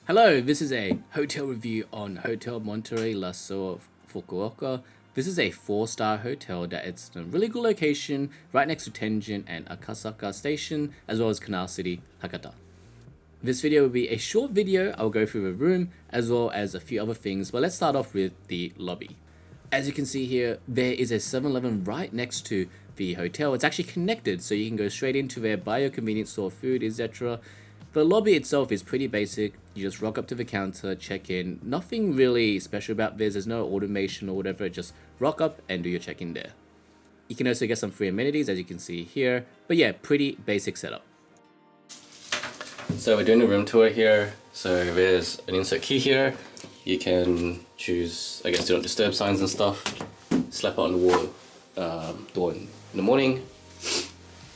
Hello, this is a hotel review on Hotel Monterey La Soeur Fukuoka. This is a 4-star hotel that it's in a really good location right next to Tenjin and Akasaka Station as well as Canal City, Hakata. This video will be a short video. I'll go through the room as well as a few other things, but let's start off with the lobby. As you can see here, there is a 7-Eleven right next to the hotel. It's actually connected, so you can go straight into there, buy your convenience store food, etc. The lobby itself is pretty basic. You just rock up to the counter, check in. Nothing really special about this. There's no automation or whatever. Just rock up and do your check-in there. You can also get some free amenities as you can see here. But yeah, pretty basic setup. So we're doing a room tour here. So there's an insert key here. You can choose, I guess, do not disturb signs and stuff. Slap it on the wall door in the morning.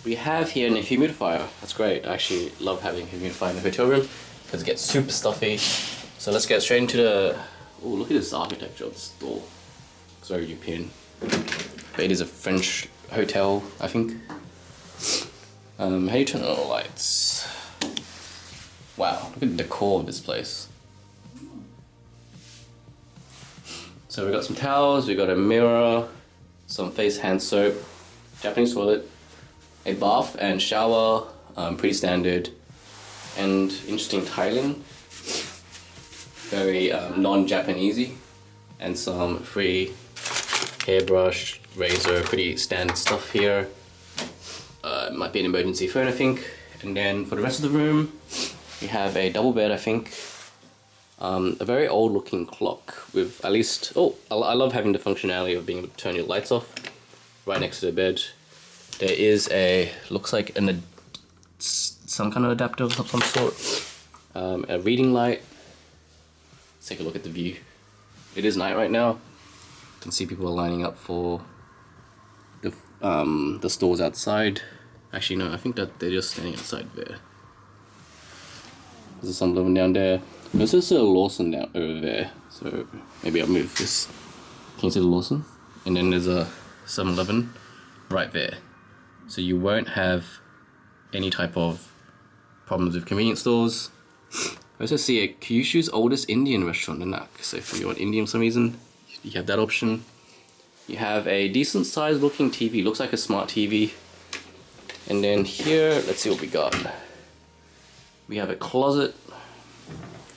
We have here a humidifier. That's great. I actually love having a humidifier in the hotel room because it gets super stuffy. So let's get straight into the... Oh, look at this architecture of this door. It's very European. But it is a French hotel, I think. How do you turn on the lights? Wow, look at the decor of this place. So we've got some towels, we've got a mirror, some face hand soap, Japanese toilet, a bath and shower, pretty standard, and interesting tiling, very non-Japanesey, and some free hairbrush, razor, pretty standard stuff here. Might be an emergency phone, I think. And then for the rest of the room, we have a double bed, I think. A very old looking clock with at least, I love having the functionality of being able to turn your lights off right next to the bed. There is a, looks like some kind of adapter of some sort. A reading light. Let's take a look at the view. It is night right now. You can see people are lining up for the stores outside. Actually no, I think that they're just standing outside there. There's some living down there. There's also a Lawson down over there. So maybe I'll move this. Can you see the Lawson? And then there's a 7-Eleven right there. So you won't have any type of problems with convenience stores. I also see a Kyushu's oldest Indian restaurant in that. So if you want Indian for some reason, you have that option. You have a decent sized looking TV, looks like a smart TV. And then here, let's see what we got. We have a closet,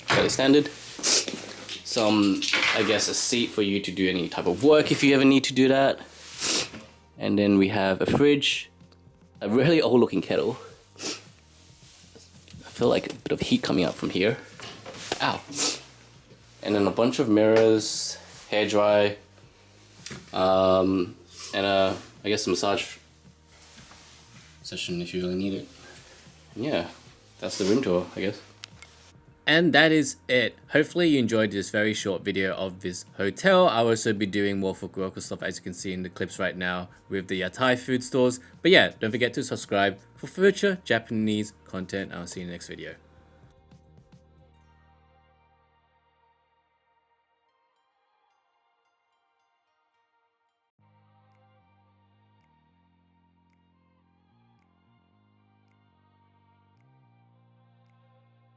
fairly standard. Some, I guess, a seat for you to do any type of work if you ever need to do that. And then we have a fridge, a really old looking kettle. I feel like a bit of heat coming out from here. Ow. And then a bunch of mirrors, hairdryer, and I guess a massage session if you really need it. Yeah, that's the room tour, I guess. And that is it. Hopefully you enjoyed this very short video of this hotel. I'll also be doing more Fukuoka stuff as you can see in the clips right now with the Thai food stores. But yeah, don't forget to subscribe for future Japanese content. I'll see you in the next video.